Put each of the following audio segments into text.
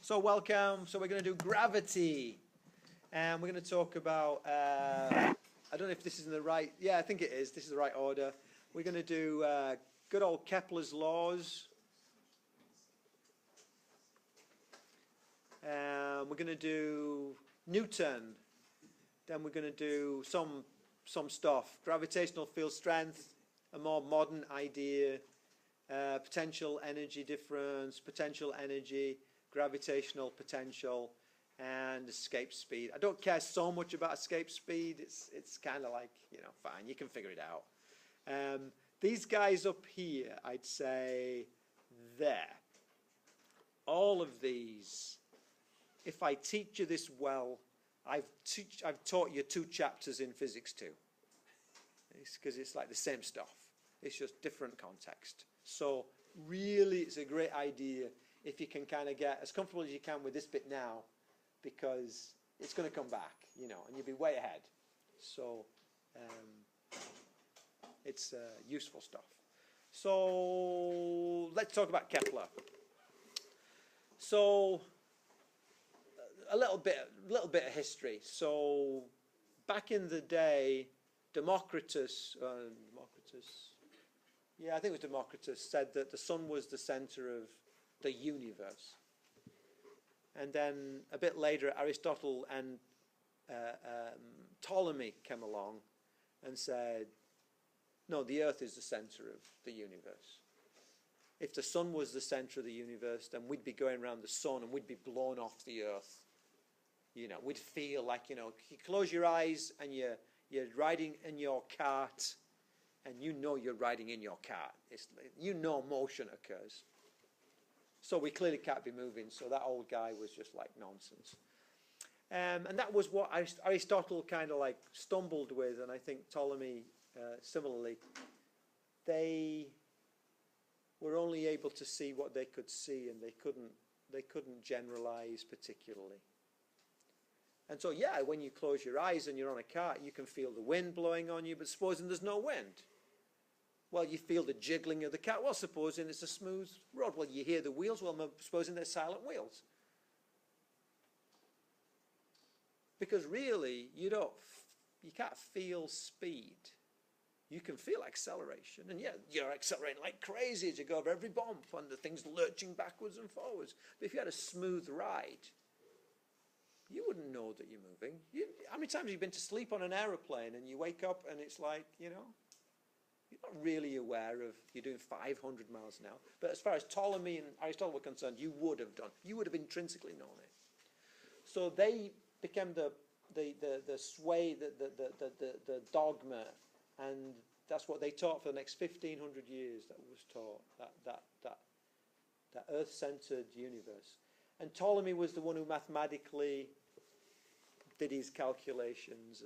So welcome. So we're going to do gravity, and we're going to talk about. I don't know if this is in the right. Yeah, I think it is. This is the right order. We're going to do good old Kepler's laws. We're going to do Newton. Then we're going to do some stuff. Gravitational field strength, a more modern idea. Potential energy difference, potential energy, gravitational potential, and escape speed. I don't care so much about escape speed. It's kind of like, fine, you can figure it out. These guys up here, I'd say there. All of these, if I teach you this well, I've taught you 2 chapters in Physics 2. It's because it's like the same stuff. It's just different context. So really, it's a great idea if you can kind of get as comfortable as you can with this bit now, because it's going to come back, and you'll be way ahead. So it's useful stuff. So let's talk about Kepler. So a little bit of history. So back in the day, Democritus. Yeah, I think it was Democritus, said that the sun was the center of the universe. And then a bit later, Aristotle and Ptolemy came along and said, no, the earth is the center of the universe. If the sun was the center of the universe, then we'd be going around the sun and we'd be blown off the earth. We'd feel like, you close your eyes and you're riding in your cart, and you're riding in your cart. Motion occurs. So we clearly can't be moving, so that old guy was just like nonsense. And that was what Aristotle kind of like stumbled with, and I think Ptolemy similarly. They were only able to see what they could see, and they couldn't generalize particularly. And so, yeah, when you close your eyes and you're on a cart, you can feel the wind blowing on you, but supposing there's no wind, well, you feel the jiggling of the cart. Well, supposing it's a smooth road, well, you hear the wheels. Well, supposing they're silent wheels. Because really, you can't feel speed. You can feel acceleration, and yeah, you're accelerating like crazy as you go over every bump, and the thing's lurching backwards and forwards. But if you had a smooth ride, you wouldn't know that you're moving. How many times have you been to sleep on an aeroplane and you wake up and it's like, you're not really aware of you're doing 500 miles an hour. But as far as Ptolemy and Aristotle were concerned, you would have done. You would have intrinsically known it. So they became the sway, the dogma, and that's what they taught for the next 1,500 years. That was taught that Earth-centered universe. And Ptolemy was the one who mathematically did his calculations,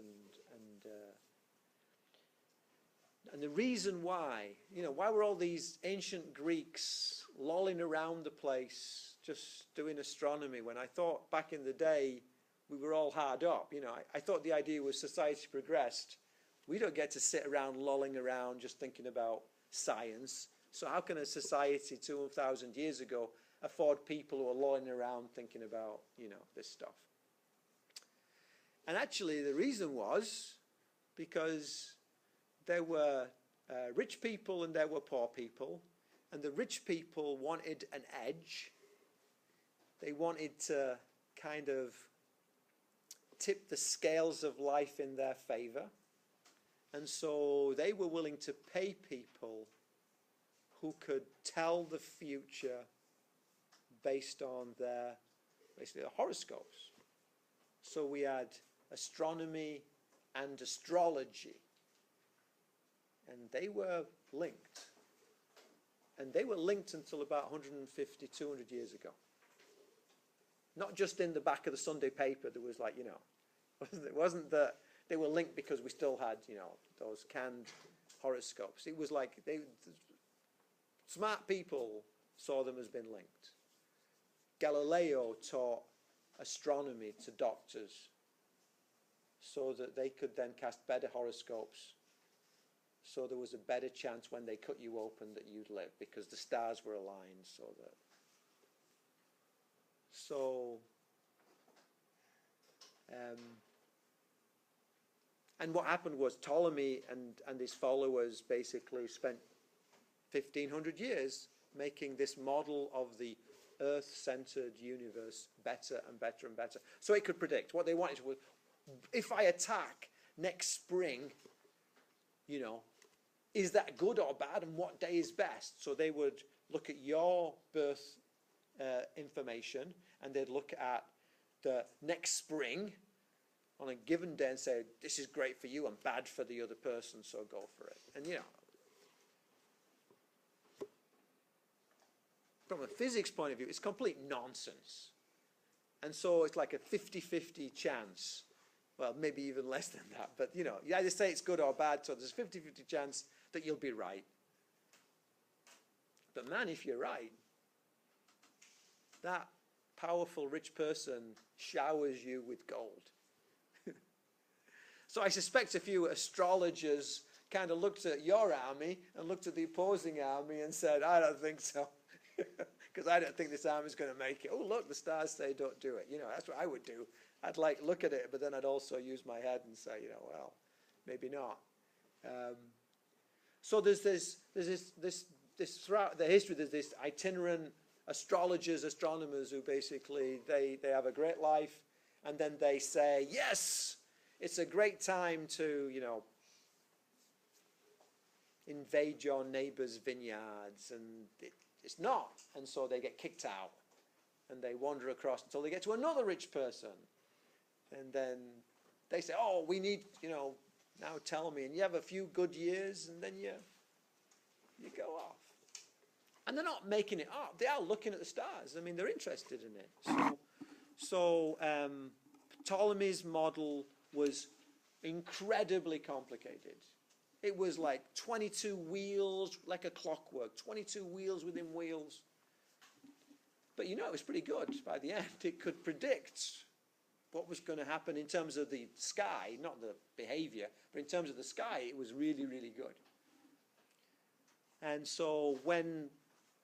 and the reason why, why were all these ancient Greeks lolling around the place just doing astronomy, when I thought back in the day we were all hard up. I thought the idea was society progressed. We don't get to sit around lolling around just thinking about science. So how can a society 2,000 years ago afford people who are lolling around thinking about, this stuff? And actually the reason was because there were rich people and there were poor people, and the rich people wanted an edge. They wanted to kind of tip the scales of life in their favor, and so they were willing to pay people who could tell the future based on their horoscopes. So we had astronomy and astrology, and they were linked. And they were linked until about 150, 200 years ago. Not just in the back of the Sunday paper, there was like, it wasn't that they were linked because we still had, those canned horoscopes. It was like smart people saw them as being linked. Galileo taught astronomy to doctors so that they could then cast better horoscopes, so there was a better chance when they cut you open that you'd live, because the stars were aligned so that So, and what happened was Ptolemy and his followers basically spent 1,500 years making this model of the Earth-centered universe better and better and better. So it could predict. What they wanted was, if I attack next spring, is that good or bad, and what day is best? So they would look at your birth information, and they'd look at the next spring on a given day and say, this is great for you and bad for the other person, so go for it. And from a physics point of view, it's complete nonsense. And so it's like a 50-50 chance. Well, maybe even less than that. But, you either say it's good or bad, so there's a 50-50 chance that you'll be right. But man, if you're right, that powerful rich person showers you with gold. So I suspect a few astrologers kind of looked at your army and looked at the opposing army and said, I don't think so. Because I don't think this army's going to make it. Oh, look, the stars say don't do it. That's what I would do. I'd look at it, but then I'd also use my head and say, well, maybe not. So there's this throughout the history, there's this itinerant astrologers, astronomers who basically, they have a great life, and then they say, yes, it's a great time to, invade your neighbor's vineyards, and it's not. And so they get kicked out, and they wander across until they get to another rich person. And then they say, oh, we need, now tell me. And you have a few good years, and then you go off. And they're not making it up. They are looking at the stars. I mean, they're interested in it. So Ptolemy's model was incredibly complicated. It was like 22 wheels, like a clockwork, 22 wheels within wheels. But it was pretty good by the end. It could predict what was going to happen in terms of the sky, not the behavior, but in terms of the sky, it was really, really good. And so when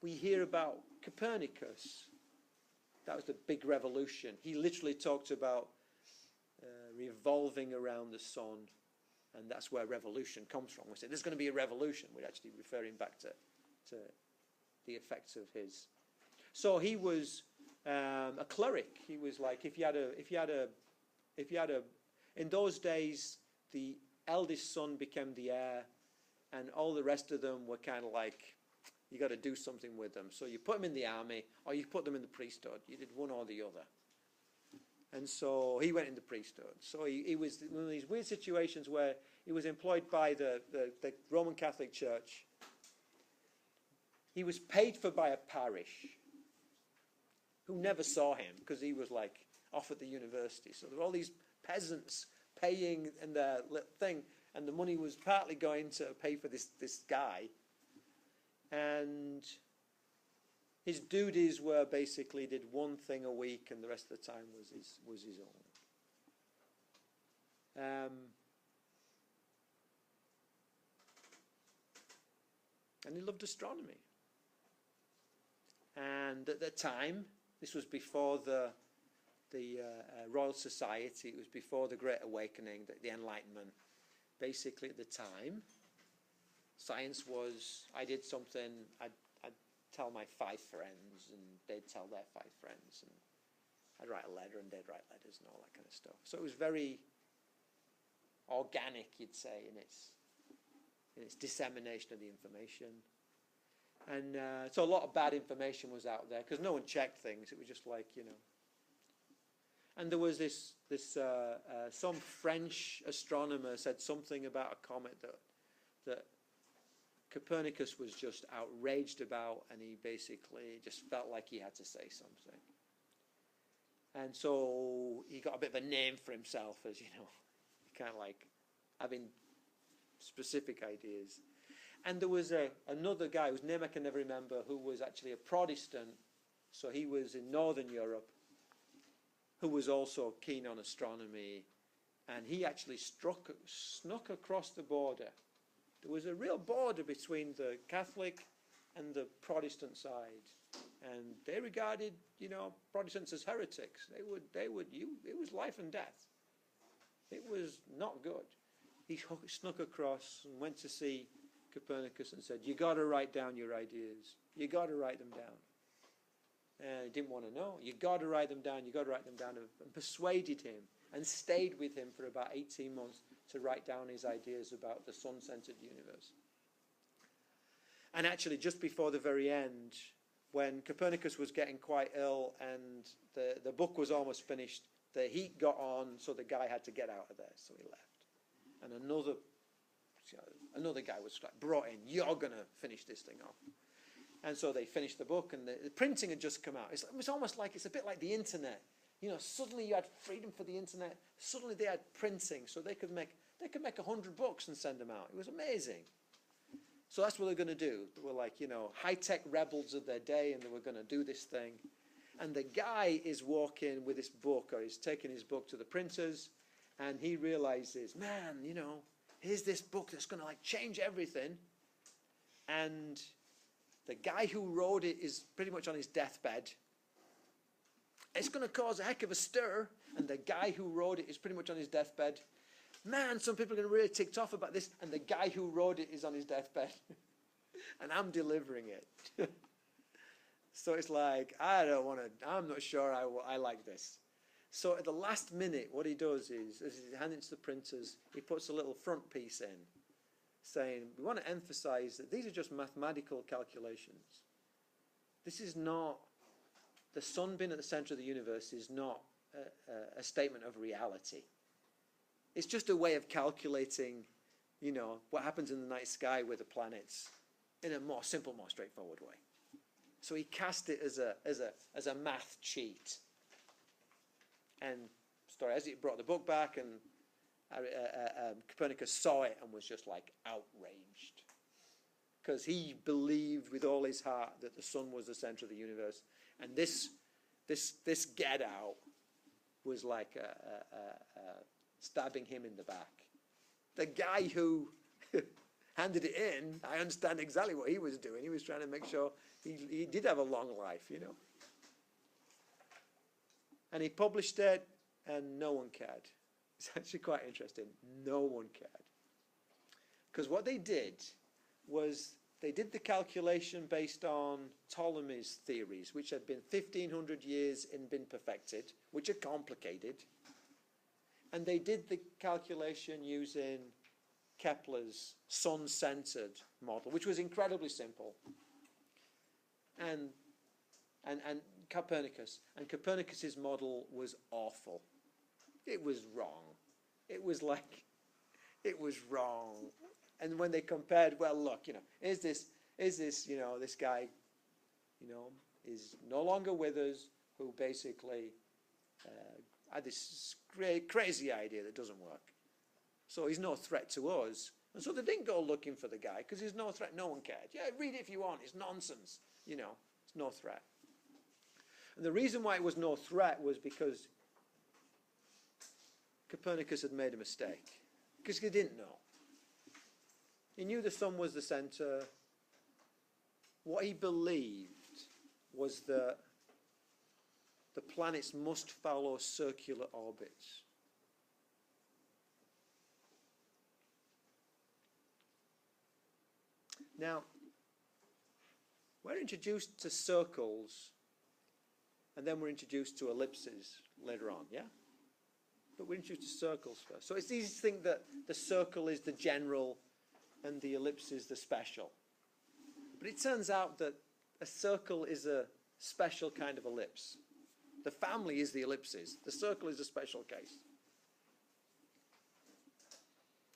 we hear about Copernicus, that was the big revolution. He literally talked about revolving around the sun, and that's where revolution comes from. We said there's going to be a revolution. We're actually referring back to the effects of his. So he was a cleric. He was like, if you had a, in those days, the eldest son became the heir, and all the rest of them were kind of like, you got to do something with them. So you put them in the army, or you put them in the priesthood. You did one or the other. And so he went into priesthood. So he was in one of these weird situations where he was employed by the Roman Catholic Church. He was paid for by a parish who never saw him because he was like off at the university. So there were all these peasants paying in their thing, and the money was partly going to pay for this guy. And his duties were basically did one thing a week, and the rest of the time was his own. And he loved astronomy. And at the time, this was before the Royal Society. It was before the Great Awakening, the Enlightenment. Basically, at the time, science was, I did something, I'd tell my 5 friends, and they'd tell their 5 friends, and I'd write a letter, and they'd write letters, and all that kind of stuff. So it was very organic, you'd say, in its dissemination of the information. And so a lot of bad information was out there, because no one checked things. It was just like, And there was some French astronomer said something about a comet that Copernicus was just outraged about, and he basically just felt like he had to say something. And so he got a bit of a name for himself as, kind of like having specific ideas. And there was another guy whose name I can never remember, who was actually a Protestant, so he was in Northern Europe, who was also keen on astronomy, and he actually snuck across the border. There was a real border between the Catholic and the Protestant side. And they regarded, Protestants as heretics. It was life and death. It was not good. He snuck across and went to see Copernicus and said, "You got to write down your ideas. You got to write them down." And he didn't want to know. You got to write them down. You got to write them down. And persuaded him and stayed with him for about 18 months to write down his ideas about the sun-centered universe. And actually, just before the very end, when Copernicus was getting quite ill and the book was almost finished, the heat got on, so the guy had to get out of there, so he left. And another guy was brought in. "You're going to finish this thing off." And so they finished the book, and the printing had just come out. It was almost like, it's a bit like the internet. Suddenly you had freedom for the internet. Suddenly they had printing, so they could make 100 books and send them out. It was amazing. So that's what they're going to do. They were like, high-tech rebels of their day, and they were going to do this thing. And the guy is walking with this book, or he's taking his book to the printers, and he realizes, man, here's this book that's going to change everything. And the guy who wrote it is pretty much on his deathbed. It's going to cause a heck of a stir. And the guy who wrote it is pretty much on his deathbed. Man, some people are going to really ticked off about this. And the guy who wrote it is on his deathbed. And I'm delivering it. So it's like, I'm not sure I like this. So at the last minute, what he does is, as he hands it to the printers, he puts a little front piece in, saying, we want to emphasize that these are just mathematical calculations. This is not, the sun being at the center of the universe is not a statement of reality. It's just a way of calculating, what happens in the night sky with the planets in a more simple, more straightforward way. So he cast it as a math cheat. And as he brought the book back, and Copernicus saw it and was just outraged, because he believed with all his heart that the sun was the center of the universe, and this get out was like stabbing him in the back. The guy who handed it in, I understand exactly what he was doing. He was trying to make sure he did have a long life, And he published it, and no one cared. It's actually quite interesting. No one cared. Because what they did was they did the calculation based on Ptolemy's theories, which had been 1,500 years and been perfected, which are complicated. And they did the calculation using Kepler's sun-centered model, which was incredibly simple. And Copernicus. And Copernicus's model was awful. It was wrong. It was wrong. And when they compared, well, look, is this, this guy, is no longer with us, who basically had this crazy idea that doesn't work. So he's no threat to us. And so they didn't go looking for the guy, because he's no threat. No one cared. Yeah, read it if you want. It's nonsense. It's no threat. And the reason why it was no threat was because Copernicus had made a mistake. Because he didn't know. He knew the sun was the center. What he believed was that the planets must follow circular orbits. Now, we're introduced to circles, and then we're introduced to ellipses later on, yeah? But we're introduced to circles first. So it's easy to think that the circle is the general and the ellipse is the special. But it turns out that a circle is a special kind of ellipse. The family is the ellipses. The circle is a special case.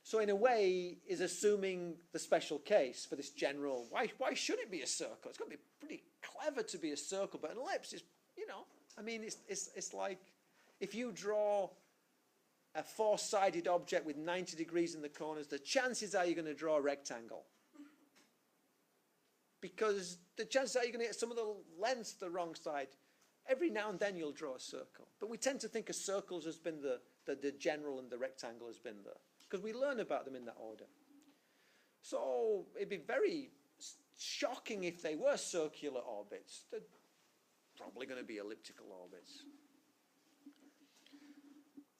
So in a way, is assuming the special case for this general, why should it be a circle? It's got to be pretty clever to be a circle, but an ellipse is, it's like if you draw a four-sided object with 90 degrees in the corners, the chances are you're going to draw a rectangle. Because the chances are you're going to get some of the lengths the wrong side. Every now and then you'll draw a circle. But we tend to think of circles as been the general, and the rectangle has been because we learn about them in that order. So it'd be very shocking if they were circular orbits. They're probably going to be elliptical orbits.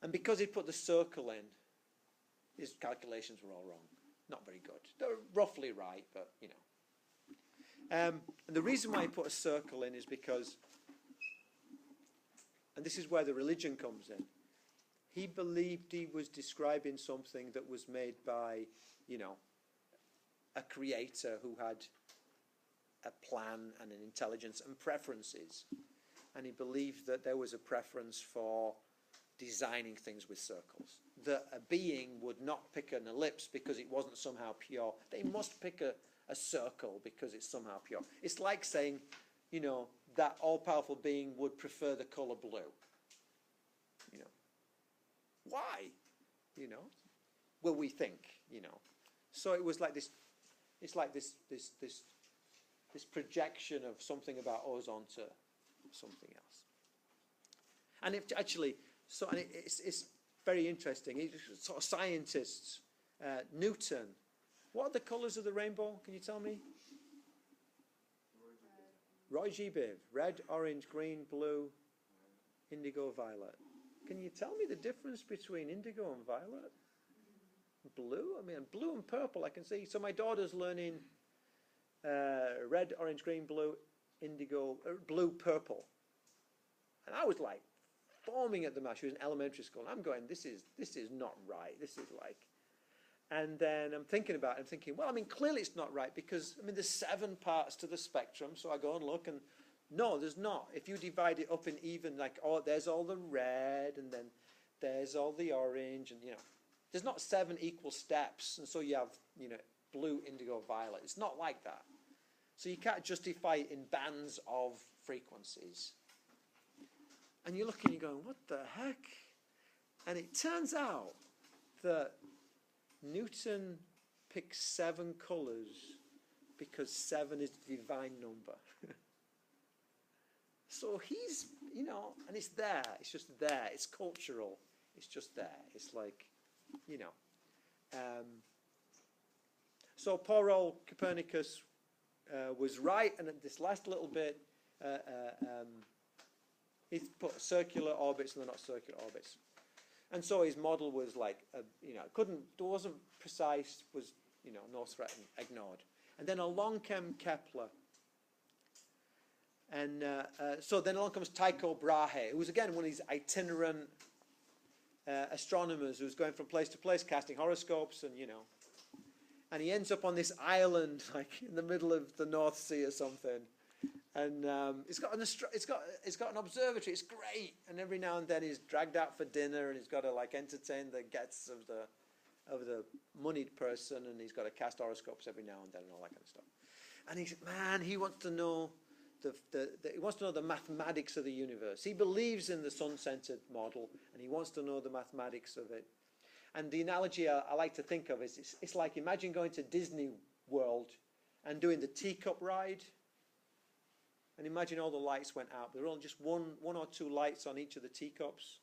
And because he put the circle in, his calculations were all wrong. Not very good. They're roughly right, but, you know. And the reason why he put a circle in is because, and this is where the religion comes in, he believed he was describing something that was made by, you know, a creator who had a plan and an intelligence and preferences. And he believed that there was a preference for designing things with circles. That a being would not pick an ellipse because it wasn't somehow pure. They must pick a circle because it's somehow pure. It's like saying, you know, that all-powerful being would prefer the color blue. You know, why? You know, well, we think, you know. So it was like this. It's like this projection of something about us onto something else. And it actually, so and it's very interesting. It's sort of scientists, Newton. What are the colours of the rainbow? Can you tell me? Roy G. Biv. Red, orange, green, blue, indigo, violet. Can you tell me the difference between indigo and violet? Blue? I mean, blue and purple I can see. So my daughter's learning red, orange, green, blue, indigo, blue, purple. And I was like foaming at the mouth. She was in elementary school. And I'm going, this is not right. This is like... And then I'm thinking about it. I'm thinking, well, I mean, clearly it's not right because, I mean, there's 7 parts to the spectrum. So I go and look and no, there's not. If you divide it up in even, like, oh, there's all the red and then there's all the orange and, you know, there's not 7 equal steps. And so you have, you know, blue, indigo, violet. It's not like that. So you can't justify it in bands of frequencies. And you're looking, you're going, what the heck? And it turns out that Newton picks 7 colours because 7 is the divine number. So he's, you know, and it's there. It's just there. It's cultural. It's just there. It's like, you know. So poor old Copernicus was right, and at this last little bit, he put circular orbits and they're not circular orbits. And so his model was like, you know, wasn't precise, was, you know, no threat and ignored. And then along came Kepler. And so then along comes Tycho Brahe, who was again one of these itinerant astronomers who's going from place to place, casting horoscopes and, you know. And he ends up on this island, like in the middle of the North Sea or something. And it's got an observatory. It's great. And every now and then he's dragged out for dinner, and he's got to like entertain the guests of the moneyed person, and he's got to cast horoscopes every now and then and all that kind of stuff. And he wants to know he wants to know the mathematics of the universe. He believes in the sun-centered model, and he wants to know the mathematics of it. And the analogy I like to think of is it's like, imagine going to Disney World and doing the teacup ride. And imagine all the lights went out. There were only just one or two lights on each of the teacups.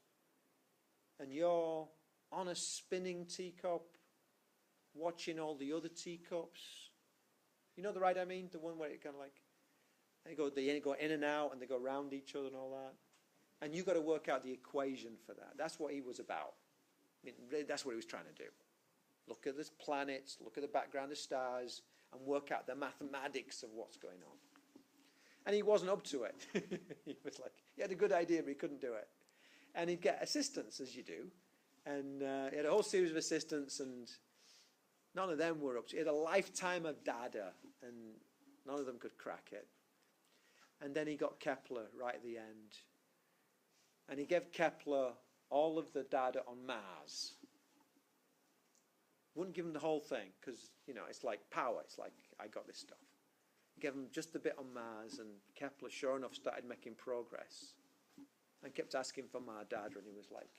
And you're on a spinning teacup, watching all the other teacups. You know the ride I mean? The one where it kind of like, they go in and out, and they go around each other and all that. And you've got to work out the equation for that. That's what he was about. I mean, really, that's what he was trying to do. Look at the planets, look at the background of stars, and work out the mathematics of what's going on. And he wasn't up to it. He was like, he had a good idea, but he couldn't do it. And he'd get assistants, as you do. And he had a whole series of assistants, and none of them were up to it. He had a lifetime of data, and none of them could crack it. And then he got Kepler right at the end. And he gave Kepler all of the data on Mars. Wouldn't give him the whole thing, because, you know, it's like power. It's like, I got this stuff. He gave him just a bit on Mars, and Kepler, sure enough, started making progress. And kept asking for more data, and he was like,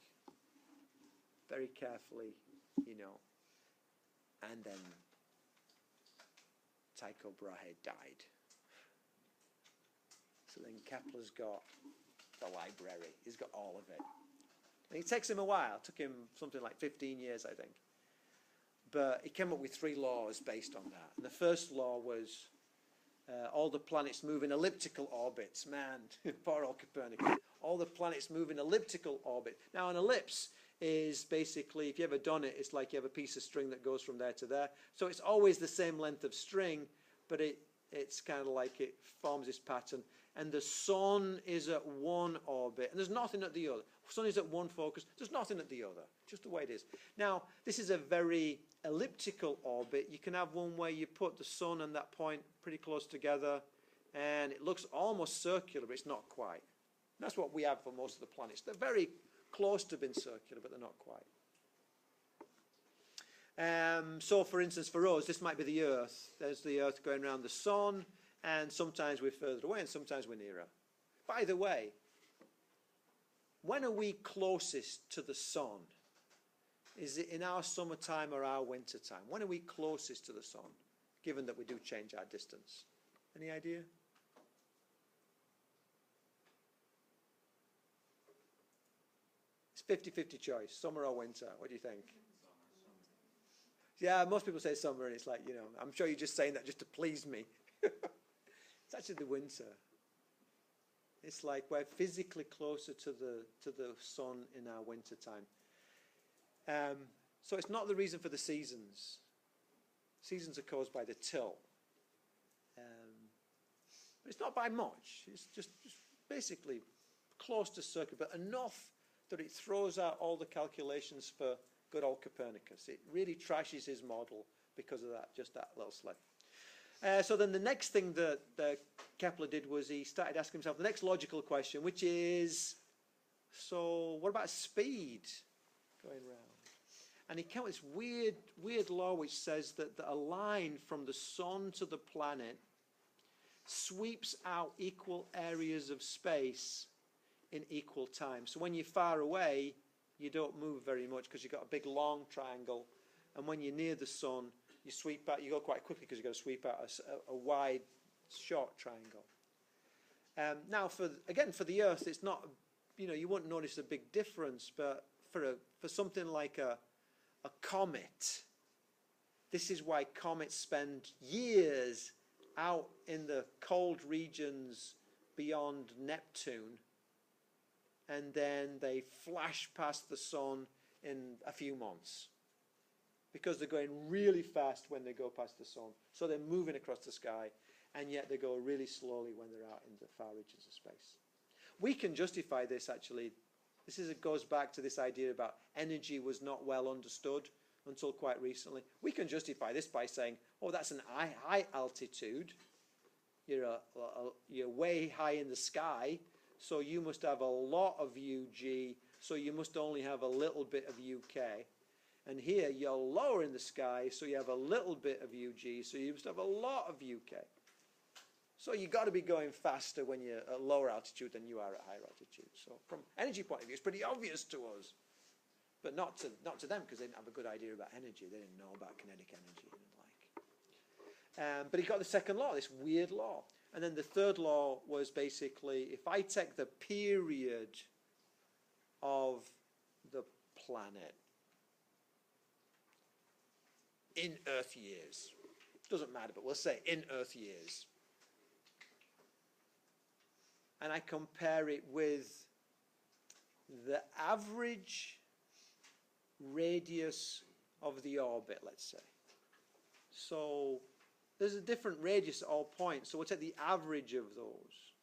very carefully, you know. And then Tycho Brahe died. So then Kepler's got the library. He's got all of it. And it takes him a while. It took him something like 15 years, I think. But he came up with 3 laws based on that. And the first law was all the planets move in elliptical orbits. Man, poor old Copernicus. All the planets move in elliptical orbit. Now, an ellipse is basically, if you've ever done it, it's like you have a piece of string that goes from there to there. So it's always the same length of string, but it's kind of like it forms this pattern. And the sun is at one orbit, and there's nothing at the other. The sun is at one focus, there's nothing at the other, just the way it is. Now, this is a very elliptical orbit. You can have one where you put the sun and that point pretty close together, and it looks almost circular, but it's not quite. That's what we have for most of the planets. They're very close to being circular, but they're not quite. So, for instance, for us, this might be the Earth. There's the Earth going around the sun, and sometimes we're further away, and sometimes we're nearer. By the way, when are we closest to the sun? Is it in our summertime or our wintertime? When are we closest to the sun, given that we do change our distance? Any idea? It's 50-50 choice, summer or winter. What do you think? Yeah, most people say summer, and it's like, you know, I'm sure you're just saying that just to please me. It's actually the winter. It's like we're physically closer to the sun in our winter time. So it's not the reason for the seasons. Seasons are caused by the tilt. But it's not by much. It's just basically close to circular, but enough that it throws out all the calculations for good old Copernicus. It really trashes his model because of that, just that little slip. So then the next thing that Kepler did was he started asking himself the next logical question, which is, so what about speed going round? And he came up with this weird law which says that a line from the sun to the planet sweeps out equal areas of space in equal time. So when you're far away, you don't move very much because you've got a big long triangle, and when you're near the sun, you sweep out. You go quite quickly because you've got to sweep out a wide, short triangle. Now, for the Earth, it's not. You know, you won't notice a big difference, but for something like a comet, this is why comets spend years out in the cold regions beyond Neptune, and then they flash past the sun in a few months, because they're going really fast when they go past the sun. So they're moving across the sky, and yet they go really slowly when they're out in the far reaches of space. We can justify this, actually. It goes back to this idea about energy was not well understood until quite recently. We can justify this by saying, oh, that's an high altitude. You're way high in the sky, so you must have a lot of UG, so you must only have a little bit of UK. And here you're lower in the sky, so you have a little bit of UG, so you must have a lot of UK. So you've got to be going faster when you're at lower altitude than you are at higher altitude. So from energy point of view, it's pretty obvious to us, but not to them, because they didn't have a good idea about energy. They didn't know about kinetic energy and the like. But he got the second law, this weird law. And then the third law was basically, if I take the period of the planet in Earth years, doesn't matter, but we'll say in Earth years, and I compare it with the average radius of the orbit, let's say. So there's a different radius at all points, so we'll take the average of those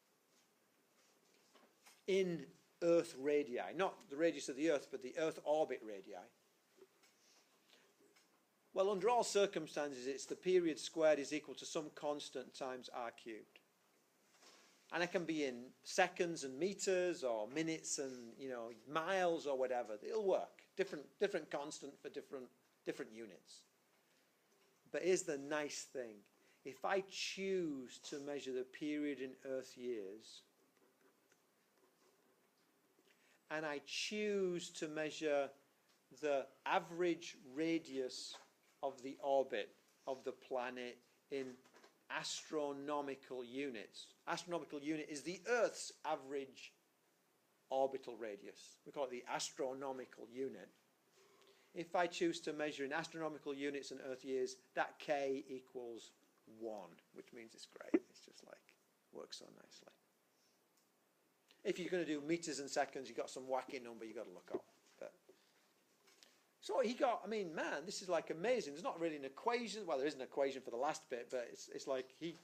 in Earth radii, not the radius of the Earth, but the Earth orbit radii. Well, under all circumstances, it's the period squared is equal to some constant times r cubed. And it can be in seconds and meters, or minutes and miles, or whatever. It'll work. Different constant for different units. But here's the nice thing: if I choose to measure the period in Earth years, and I choose to measure the average radius of the orbit of the planet in astronomical units. Astronomical unit is the Earth's average orbital radius. We call it the astronomical unit. If I choose to measure in astronomical units and Earth years, that k equals 1, which means it's great. It's just like, works so nicely. If you're going to do meters and seconds, you've got some wacky number you've got to look up. But, so he got, I mean, man, this is like amazing. There's not really an equation. Well, there is an equation for the last bit, but it's like he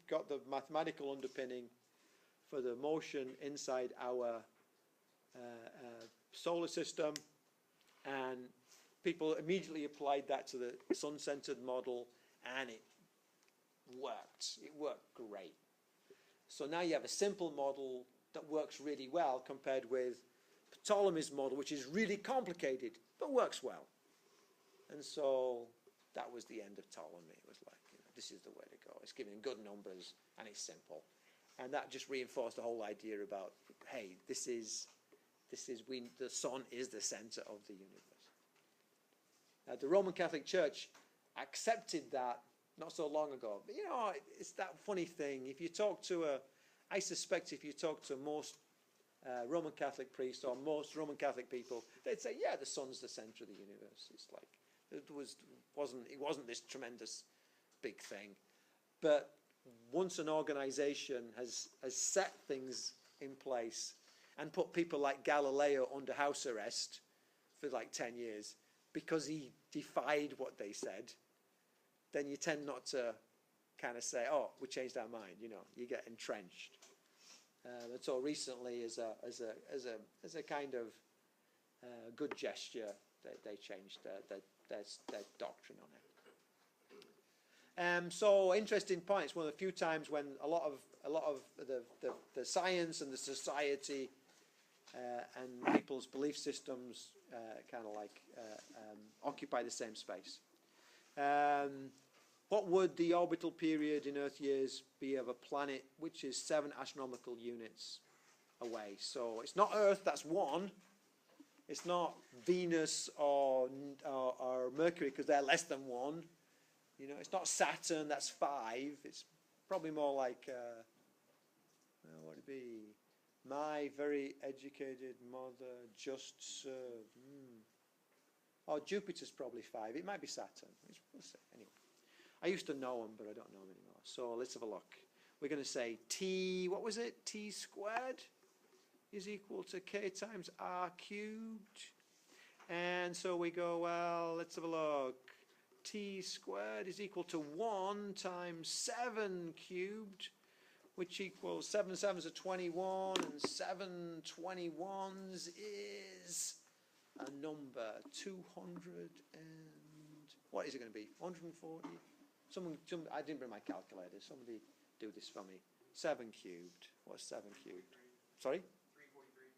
got the mathematical underpinning for the motion inside our solar system, and people immediately applied that to the sun-centered model, and it worked. It worked great. So now you have a simple model that works really well compared with Ptolemy's model, which is really complicated but works well. And so that was the end of Ptolemy. It was like, this is the way to go. It's giving good numbers and it's simple. And that just reinforced the whole idea about, hey, the sun is the center of the universe. Now, the Roman Catholic Church accepted that not so long ago. But, it's that funny thing. I suspect if you talk to most Roman Catholic priests or most Roman Catholic people, they'd say, yeah, the sun's the center of the universe. It's like, it wasn't this tremendous big thing. But once an organization has set things in place and put people like Galileo under house arrest for like 10 years because he defied what they said, then you tend not to kind of say, oh, we changed our mind. You get entrenched. And so recently, as a kind of good gesture, they changed their doctrine on it. So interesting point. It's one of the few times when a lot of the science and the society and people's belief systems kind of like occupy the same space. What would the orbital period in Earth years be of a planet which is 7 astronomical units away? So it's not Earth, that's 1. It's not Venus or Mercury, because they're less than 1. It's not Saturn, that's 5. It's probably more like, what would it be? My very educated mother just served. Or Jupiter's probably 5. It might be Saturn. We'll see. Anyway. I used to know them, but I don't know them anymore. So let's have a look. We're going to say T, what was it? T squared is equal to K times R cubed. And so we go, well, let's have a look. T squared is equal to 1 times 7 cubed, which equals 7 7s are 21, and 7 21s is a number 200 and what is it going to be? 140? I didn't bring my calculator. Somebody do this for me. 7 cubed. What's 7 cubed? Sorry? 343.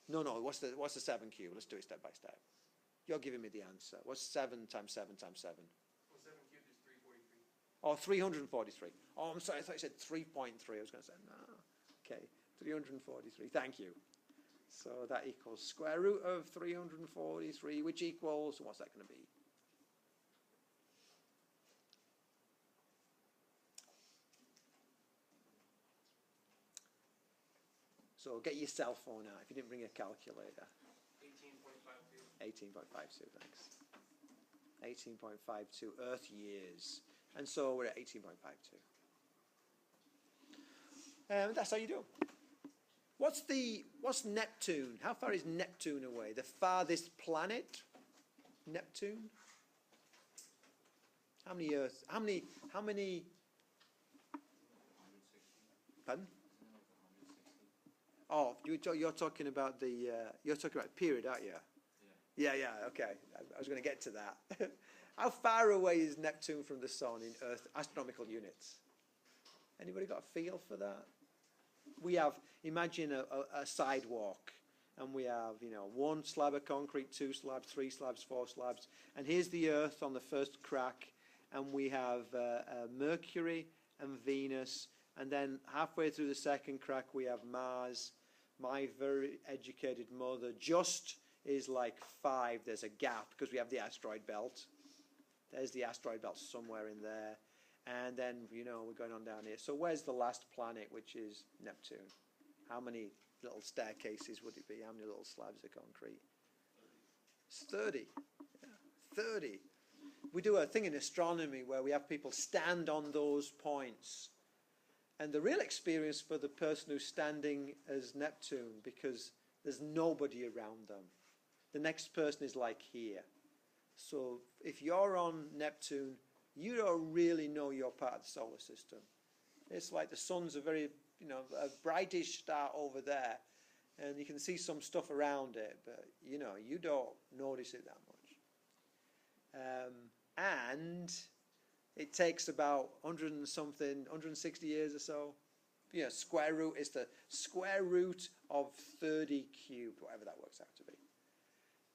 No. What's the 7 cubed? Let's do it step by step. You're giving me the answer. What's 7 times 7 times 7? Well, 7 cubed is 343. Oh, 343. Oh, I'm sorry. I thought you said 3.3. I was going to say, no. Okay, 343. Thank you. So that equals square root of 343, which equals, what's that going to be? So get your cell phone out if you didn't bring a calculator. 18.52. 18.52, thanks. 18.52 Earth years. And so we're at 18.52. That's how you do. What's Neptune? How far is Neptune away? The farthest planet? Neptune? How many Earth? How many? 160. Pardon? Oh, you're talking about you're talking about period, aren't you? Yeah. Okay. I was going to get to that. How far away is Neptune from the Sun in Earth astronomical units? Anybody got a feel for that? We have, imagine a sidewalk, and we have 1 slab of concrete, 2 slabs, 3 slabs, 4 slabs, and here's the Earth on the first crack, and we have Mercury and Venus. And then halfway through the second crack, we have Mars. My very educated mother just is like 5. There's a gap because we have the asteroid belt. There's the asteroid belt somewhere in there. And then, we're going on down here. So where's the last planet, which is Neptune? How many little staircases would it be? How many little slabs of concrete? 30. Yeah, 30. we do a thing in astronomy where we have people stand on those points. And the real experience for the person who's standing as Neptune, because there's nobody around them. The next person is like here. So if you're on Neptune, you don't really know you're part of the solar system. It's like the sun's a very, a brightish star over there, and you can see some stuff around it, but, you don't notice it that much. And it takes about 160 years or so. Square root is the square root of 30 cubed, whatever that works out to be.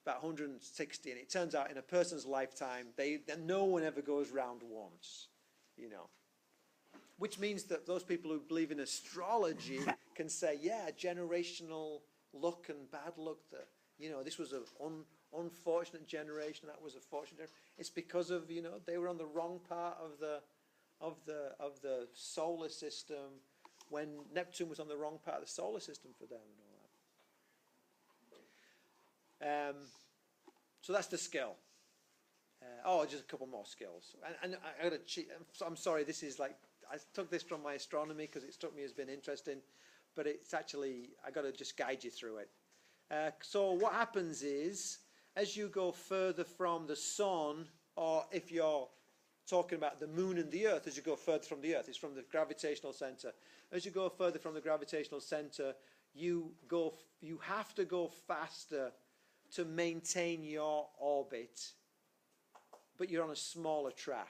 About 160, and it turns out in a person's lifetime, no one ever goes round once, Which means that those people who believe in astrology can say, yeah, generational luck and bad luck, that, this was an unfortunate generation, that was a fortunate generation. It's because of, they were on the wrong part of the solar system when Neptune was on the wrong part of the solar system for them and all that. So that's the skill. Just a couple more skills. And I got to cheat. I'm sorry, this is like, I took this from my astronomy because it struck me as being interesting, but it's actually, I got to just guide you through it. So what happens is, as you go further from the sun, or if you're talking about the moon and the earth, as you go further from the earth, it's from the gravitational center. As you go further from the gravitational center, you have to go faster to maintain your orbit, but you're on a smaller track.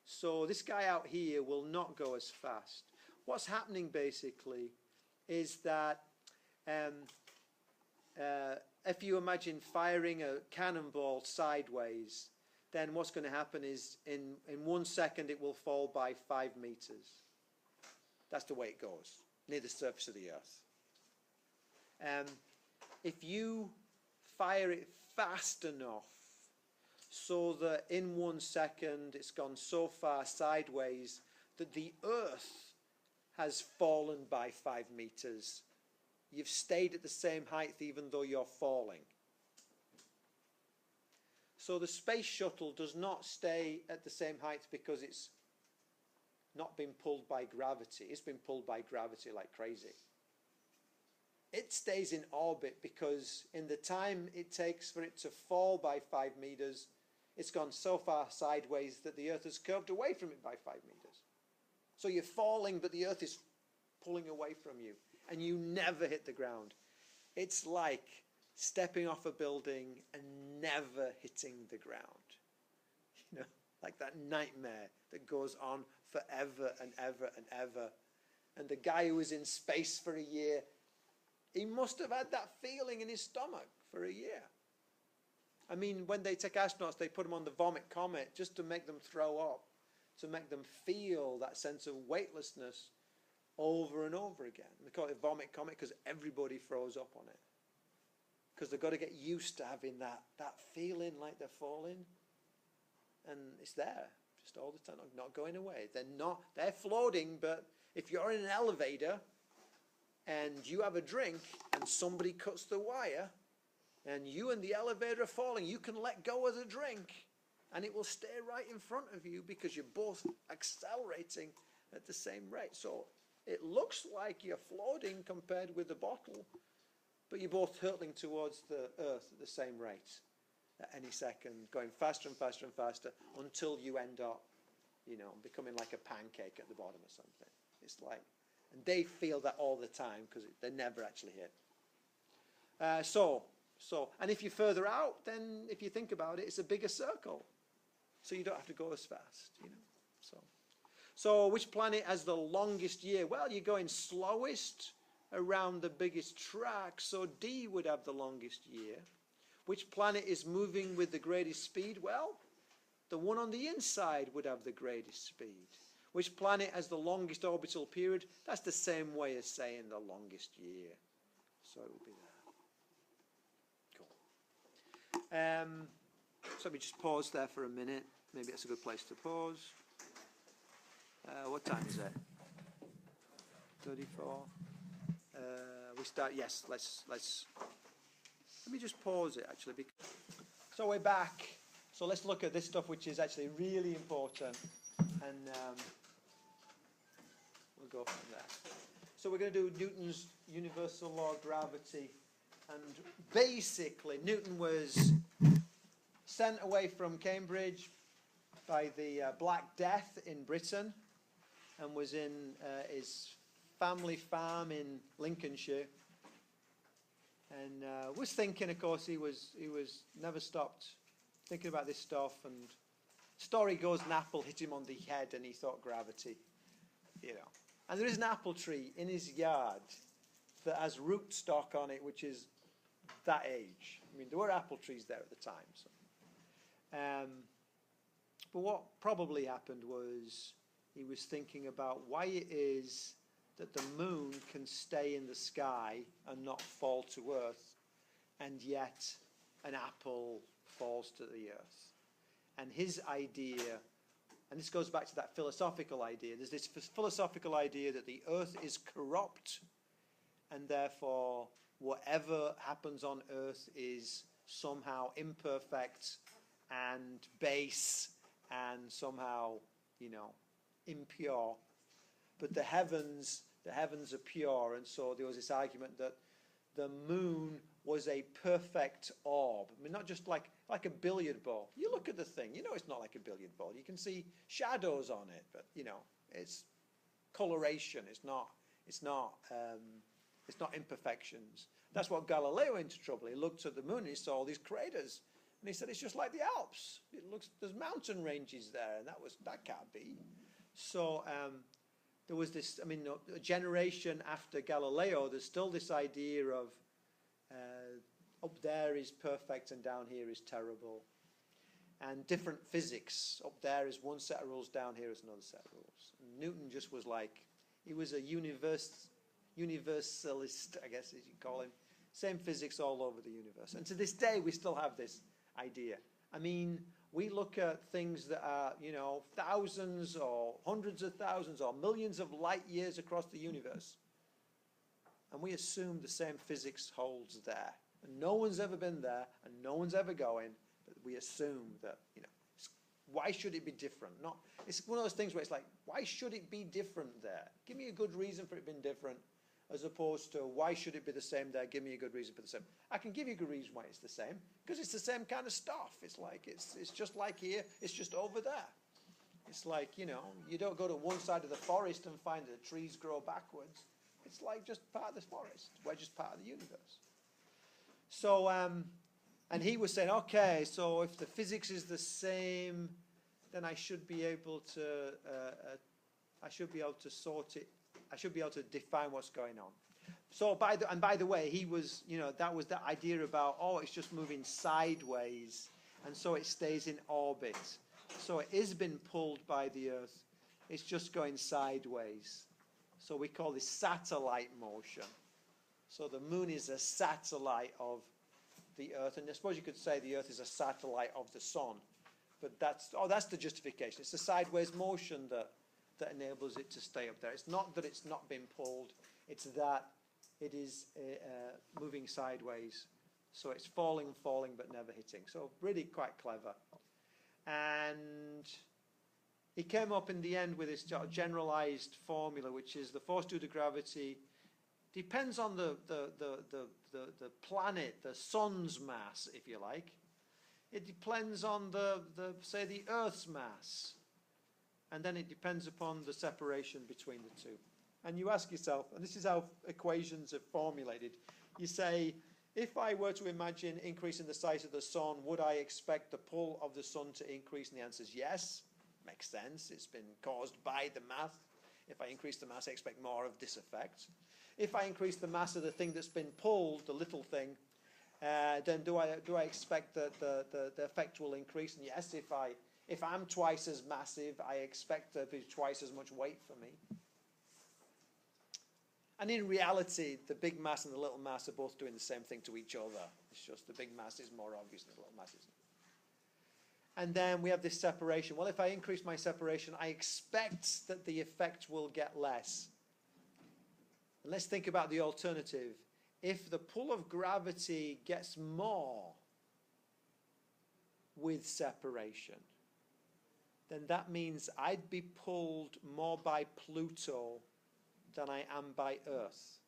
So this guy out here will not go as fast. What's happening basically is that if you imagine firing a cannonball sideways, then what's going to happen is in 1 second it will fall by 5 meters. That's the way it goes, near the surface of the earth. If you fire it fast enough so that in 1 second it's gone so far sideways that the earth has fallen by 5 meters, you've stayed at the same height even though you're falling. So the space shuttle does not stay at the same height because it's not been pulled by gravity. It's been pulled by gravity like crazy. It stays in orbit because in the time it takes for it to fall by 5 meters, it's gone so far sideways that the earth has curved away from it by 5 meters. So you're falling, but the earth is pulling away from you, and you never hit the ground. It's like stepping off a building and never hitting the ground. Like that nightmare that goes on forever and ever and ever. And the guy who was in space for a year, he must have had that feeling in his stomach for a year. I mean, when they take astronauts, they put them on the vomit comet just to make them throw up, to make them feel that sense of weightlessness over and over again. They call it vomit comet because everybody throws up on it. Because they've got to get used to having that feeling like they're falling. And it's there, just all the time, not going away. They're floating, but if you're in an elevator and you have a drink and somebody cuts the wire and you and the elevator are falling, you can let go of the drink and it will stay right in front of you because you're both accelerating at the same rate. So it looks like you're floating compared with the bottle, but you're both hurtling towards the earth at the same rate at any second, going faster and faster and faster until you end up, becoming like a pancake at the bottom or something. It's like, and they feel that all the time because they never actually hit. And if you're further out, then if you think about it, it's a bigger circle. So you don't have to go as fast, So which planet has the longest year? Well, you're going slowest around the biggest track, so D would have the longest year. Which planet is moving with the greatest speed? Well, the one on the inside would have the greatest speed. Which planet has the longest orbital period? That's the same way as saying the longest year. So it would be that. Cool. So let me just pause there for a minute. Maybe that's a good place to pause. What time is it? 34. We start. Yes. Let's. Let me just pause it actually. So we're back. So let's look at this stuff which is actually really important, and we'll go from there. So we're going to do Newton's universal law of gravity, and basically Newton was sent away from Cambridge by the Black Death in Britain, and was in his family farm in Lincolnshire, and was thinking, of course, he was never stopped thinking about this stuff. And story goes, an apple hit him on the head, and he thought gravity, you know. And there is an apple tree in his yard that has rootstock on it, which is that age. I mean, there were apple trees there at the time. So. But what probably happened was he was thinking about why it is that the moon can stay in the sky and not fall to Earth, and yet an apple falls to the Earth. And his idea, and this goes back to that philosophical idea, there's this philosophical idea that the Earth is corrupt, and therefore whatever happens on Earth is somehow imperfect and base and somehow, you know, impure. But the heavens are pure, and so there was this argument that the moon was a perfect orb. I mean, not just like a billiard ball. You look at the thing, you know it's not like a billiard ball. You can see shadows on it, but you know, it's coloration. It's not imperfections. That's what Galileo into trouble. He looked at the moon and he saw all these craters, and he said it's just like the Alps. It looks, there's mountain ranges there, and that can't be. So there was this, I mean, a generation after Galileo, there's still this idea of up there is perfect and down here is terrible. And different physics. Up there is one set of rules, down here is another set of rules. And Newton just was like, he was a universalist, I guess as you call him. Same physics all over the universe. And to this day, we still have this idea. I mean, we look at things that are, you know, thousands or hundreds of thousands or millions of light years across the universe. And we assume the same physics holds there. And no one's ever been there, and no one's ever going, but we assume that, you know, why should it be different? It's one of those things where it's like, why should it be different there? Give me a good reason for it being different, as opposed to why should it be the same there? Give me a good reason for the same. I can give you a good reason why it's the same, because it's the same kind of stuff. It's like, it's just like here, it's just over there. It's like, you know, you don't go to one side of the forest and find that the trees grow backwards. It's like just part of the forest. We're just part of the universe. So, and he was saying, okay, so if the physics is the same, then I should be able to sort it. I should be able to define what's going on. So, by the way, he was, you know, that was the idea about, oh, it's just moving sideways, and so it stays in orbit. So it is been pulled by the Earth. It's just going sideways. So we call this satellite motion. So the moon is a satellite of the Earth, and I suppose you could say the Earth is a satellite of the sun. But that's the justification. It's the sideways motion that enables it to stay up there. It's not that it's not been pulled. It's that it is moving sideways. So it's falling, but never hitting. So really quite clever. And he came up in the end with this generalized formula, which is the force due to gravity depends on the planet, the sun's mass, if you like. It depends on the Earth's mass. And then it depends upon the separation between the two. And you ask yourself, and this is how equations are formulated, you say, if I were to imagine increasing the size of the sun, would I expect the pull of the sun to increase? And the answer is yes. Makes sense. It's been caused by the mass. If I increase the mass, I expect more of this effect. If I increase the mass of the thing that's been pulled, the little thing, then do I expect that the effect will increase? And yes, if I'm twice as massive, I expect there to be twice as much weight for me. And in reality, the big mass and the little mass are both doing the same thing to each other. It's just the big mass is more obvious than the little mass isn't. And then we have this separation. Well, if I increase my separation, I expect that the effect will get less. And let's think about the alternative. If the pull of gravity gets more, with separation, then that means I'd be pulled more by Pluto than I am by Earth,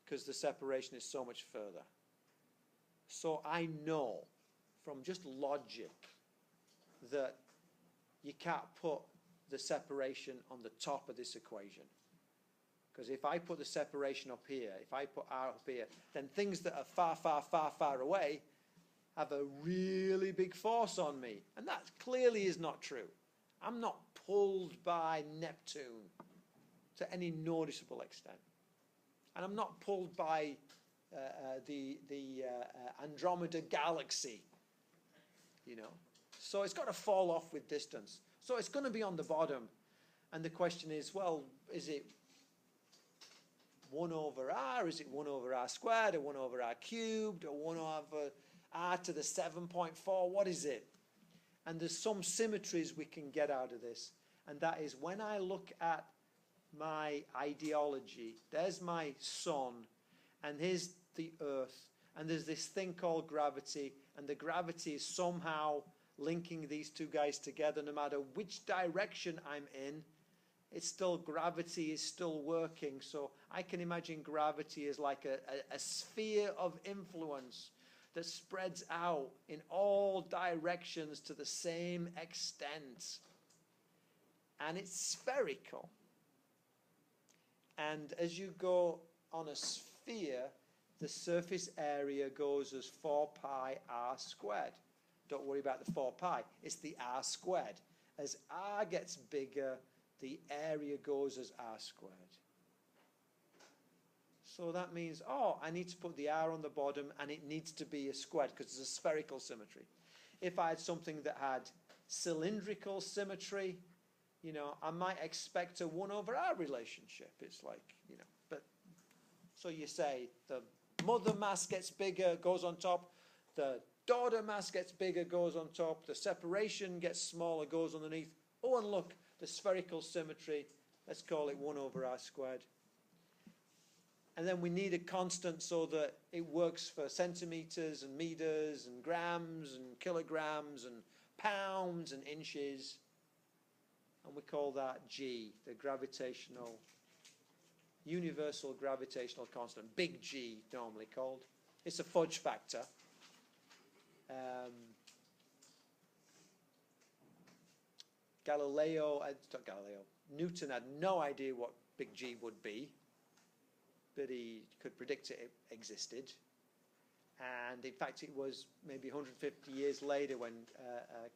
because the separation is so much further. So I know from just logic that you can't put the separation on the top of this equation. Because if I put the separation up here, if I put R up here, then things that are far, far, far, far away have a really big force on me. And that clearly is not true. I'm not pulled by Neptune to any noticeable extent. And I'm not pulled by the Andromeda galaxy, you know. So it's got to fall off with distance. So it's going to be on the bottom. And the question is, well, is it 1 over r? Is it 1 over r squared, or 1 over r cubed, or 1 over r to the 7.4? What is it? And there's some symmetries we can get out of this. And that is, when I look at my ideology, there's my sun, and here's the earth, and there's this thing called gravity, and the gravity is somehow linking these two guys together. No matter which direction I'm in, it's still, gravity is still working. So I can imagine gravity as like a sphere of influence that spreads out in all directions to the same extent. And it's spherical. And as you go on a sphere, the surface area goes as 4 pi r squared. Don't worry about the 4 pi. It's the r squared. As r gets bigger, the area goes as r squared. So that means, oh, I need to put the r on the bottom, and it needs to be a squared because it's a spherical symmetry. If I had something that had cylindrical symmetry, you know, I might expect a 1 over r relationship. It's like, you know, but so you say the mother mass gets bigger, goes on top, the daughter mass gets bigger, goes on top, the separation gets smaller, goes underneath. Oh, and look, the spherical symmetry, let's call it 1 over r squared. And then we need a constant so that it works for centimeters and meters and grams and kilograms and pounds and inches. And we call that G, the gravitational, universal gravitational constant, big G normally called. It's a fudge factor. Newton had no idea what big G would be, but he could predict it existed. And in fact, it was maybe 150 years later when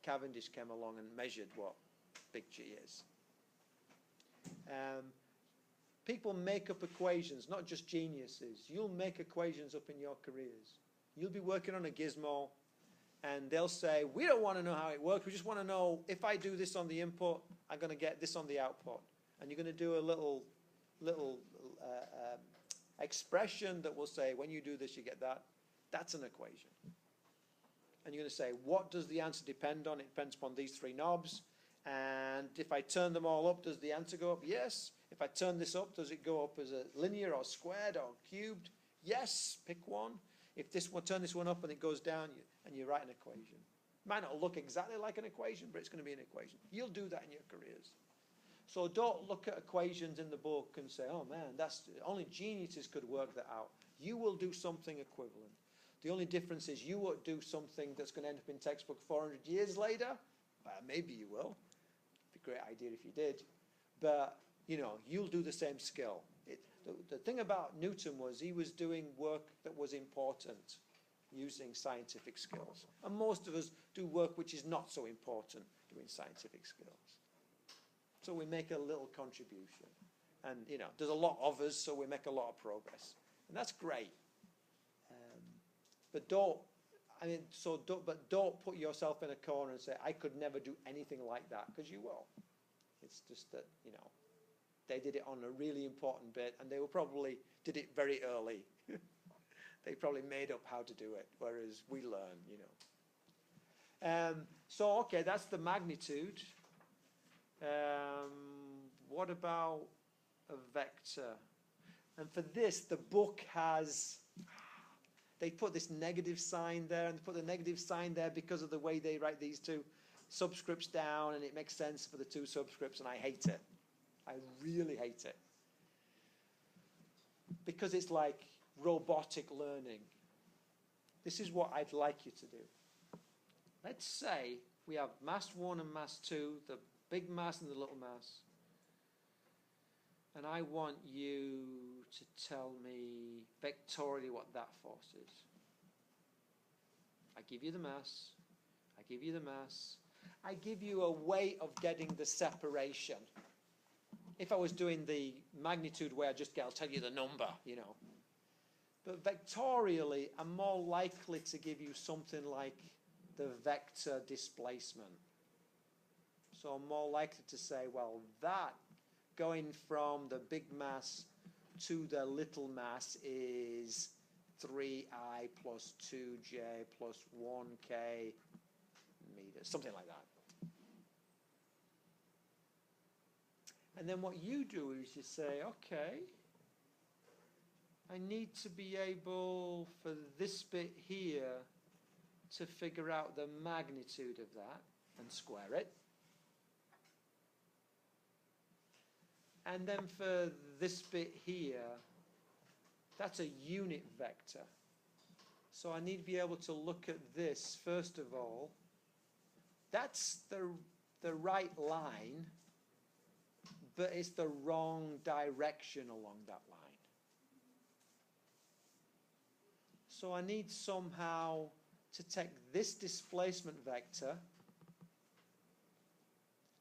Cavendish came along and measured what big G is. People make up equations, not just geniuses. You'll make equations up in your careers. You'll be working on a gizmo, and they'll say, we don't want to know how it works. We just want to know, if I do this on the input, I'm going to get this on the output. And you're going to do a little expression that will say, when you do this, you get that. That's an equation. And you're going to say, what does the answer depend on? It depends upon these 3 knobs. And if I turn them all up, does the answer go up? Yes. If I turn this up, does it go up as a linear or squared or cubed? Yes. Pick one. If this one, turn this one up and it goes down, and you write an equation. It might not look exactly like an equation, but it's going to be an equation. You'll do that in your careers. So don't look at equations in the book and say, oh man, that's only geniuses could work that out. You will do something equivalent. The only difference is you won't do something that's going to end up in textbook 400 years later. Maybe you will. It'd be a great idea if you did. But, you know, you'll do the same skill. The thing about Newton was he was doing work that was important using scientific skills. And most of us do work which is not so important doing scientific skills. So we make a little contribution. And, you know, there's a lot of us, so we make a lot of progress. And that's great. But don't put yourself in a corner and say, I could never do anything like that, because you will. It's just that, you know, they did it on a really important bit, and they probably did it very early. They probably made up how to do it, whereas we learn, you know. So, okay, that's the magnitude. What about a vector? And for this, the book has... they put this negative sign there, and they put the negative sign there because of the way they write these two subscripts down, and it makes sense for the two subscripts, and I hate it. I really hate it. Because it's like robotic learning. This is what I'd like you to do. Let's say we have mass 1 and mass 2, the big mass and the little mass. And I want you to tell me vectorially what that force is. I give you the mass. I give you the mass. I give you a way of getting the separation. If I was doing the magnitude way, I'll tell you the number, you know. But vectorially, I'm more likely to give you something like the vector displacement. So I'm more likely to say, well, that going from the big mass to the little mass is 3I plus 2J plus 1K meters, something like that. And then what you do is you say, okay, I need to be able, for this bit here, to figure out the magnitude of that and square it. And then for this bit here, that's a unit vector. So I need to be able to look at this, first of all. That's the right line, but it's the wrong direction along that line. So I need somehow to take this displacement vector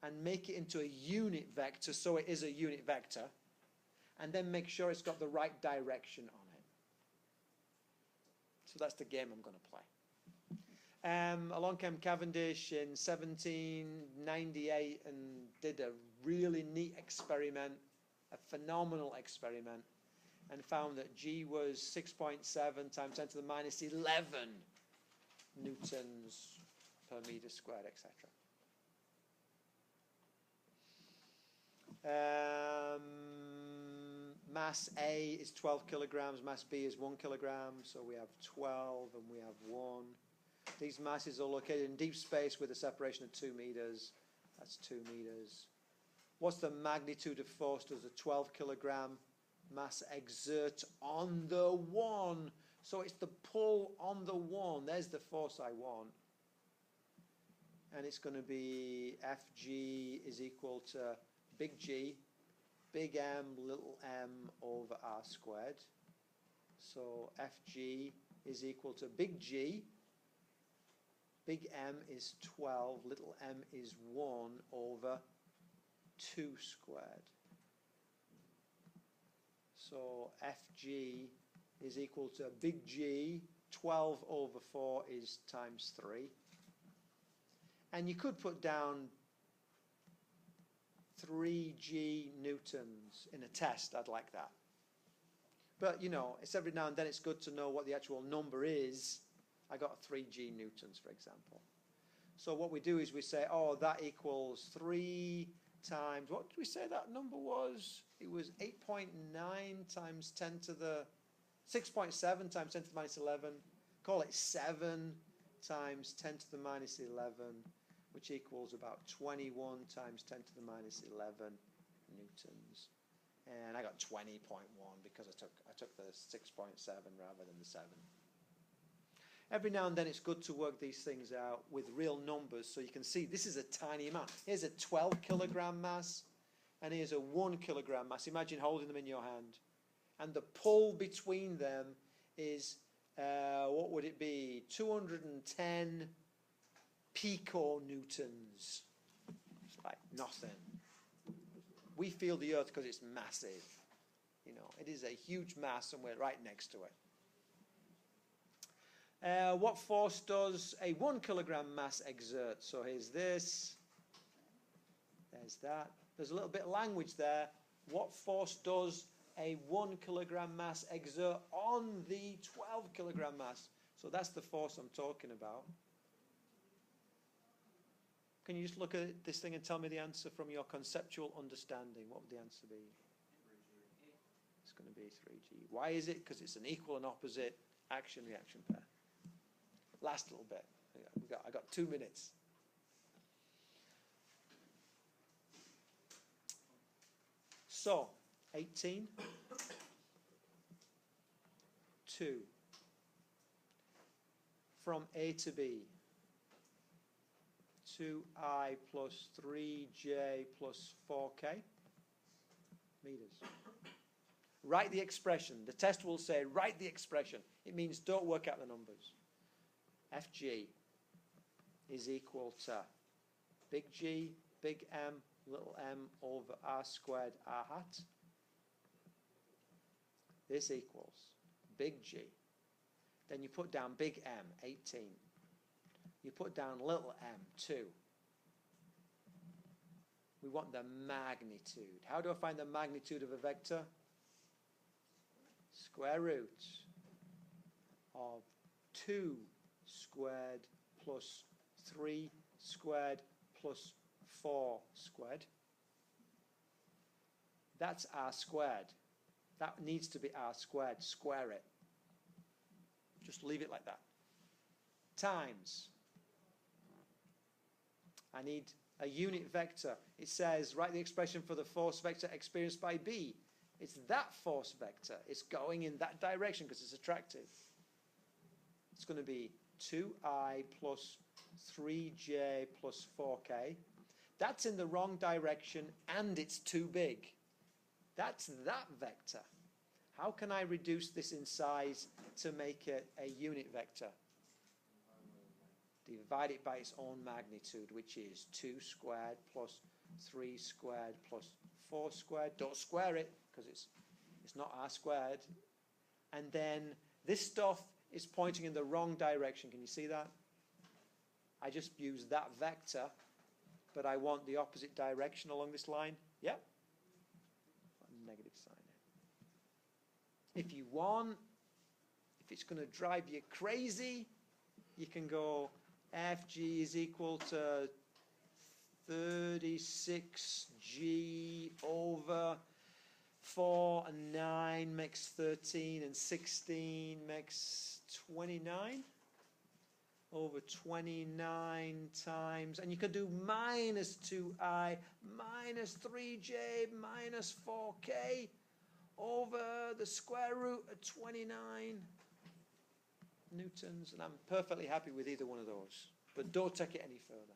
and make it into a unit vector, so it is a unit vector, and then make sure it's got the right direction on it. So that's the game I'm going to play. Along came Cavendish in 1798 and did a really neat experiment, a phenomenal experiment, and found that G was 6.7 times 10 to the minus 11 newtons per meter squared, etc. Mass A is 12 kilograms, mass B is 1 kilogram, so we have 12 and we have 1. These masses are located in deep space with a separation of 2 meters. That's 2 meters. What's the magnitude of force does a 12 kilogram mass exert on the 1? So it's the pull on the 1. There's the force I want. And it's going to be Fg is equal to big G, big M, little m over r squared. So Fg is equal to big G, big M is 12, little m is 1 over 2 squared. So Fg is equal to big G, 12 over 4 is times 3. And you could put down 3G newtons in a test. I'd like that. But, you know, it's every now and then it's good to know what the actual number is. I got 3G newtons, for example. So what we do is we say, oh, that equals 3 times, what did we say that number was? It was 8.9 times 10 to the, 6.7 times 10 to the minus 11. Call it 7 times 10 to the minus 11, which equals about 21 times 10 to the minus 11 newtons. And I got 20.1 because I took the 6.7 rather than the 7. Every now and then it's good to work these things out with real numbers so you can see this is a tiny amount. Here's a 12 kilogram mass and here's a 1 kilogram mass. Imagine holding them in your hand. And the pull between them is, what would it be? 210 piconewtons. It's like nothing. We feel the Earth because it's massive. You know, it is a huge mass and we're right next to it. What force does a 1 kilogram mass exert? So here's this. There's that. There's a little bit of language there. What force does a 1 kilogram mass exert on the 12 kilogram mass? So that's the force I'm talking about. Can you just look at this thing and tell me the answer from your conceptual understanding? What would the answer be? It's going to be 3G. Why is it? Because it's an equal and opposite action-reaction pair. Last little bit. I got 2 minutes. So, 18, 2, from A to B, 2I plus 3J plus 4K meters. Write the expression. The test will say, write the expression. It means don't work out the numbers. FG is equal to big G, big M, little m over R squared R hat. This equals big G. Then you put down big M, 18. You put down little m, 2. We want the magnitude. How do I find the magnitude of a vector? Square root of 2 squared plus 3 squared plus 4 squared. That's R squared. That needs to be R squared. Square it. Just leave it like that. Times. I need a unit vector. It says, write the expression for the force vector experienced by B. It's that force vector. It's going in that direction because it's attractive. It's going to be 2I plus 3J plus 4K. That's in the wrong direction and it's too big. That's that vector. How can I reduce this in size to make it a unit vector? Divide it by its own magnitude, which is 2 squared plus 3 squared plus 4 squared. Don't square it because it's not R squared. And then this stuff is pointing in the wrong direction. Can you see that? I just use that vector, but I want the opposite direction along this line. Yep. A negative sign. If you want, if it's going to drive you crazy, you can go FG is equal to 36G over 4 and 9 makes 13 and 16 makes 29 over 29 times, and you could do minus 2I minus 3J minus 4K over the square root of 29 newtons, and I'm perfectly happy with either one of those, but don't take it any further.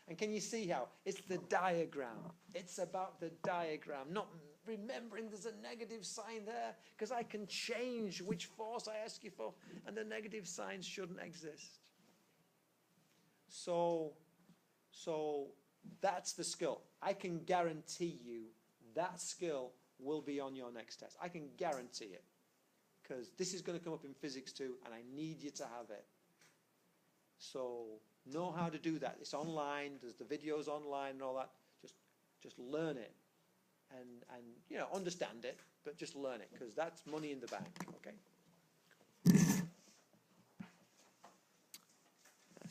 And can you see how it's the diagram? It's about the diagram, not remembering there's a negative sign there, because I can change which force I ask you for, and the negative signs shouldn't exist. So that's the skill. I can guarantee you that skill will be on your next test. I can guarantee it, because this is going to come up in physics too, and I need you to have it. So know how to do that. It's online. There's the videos online and all that. Just learn it, and understand it, but just learn it, because that's money in the bank. Okay.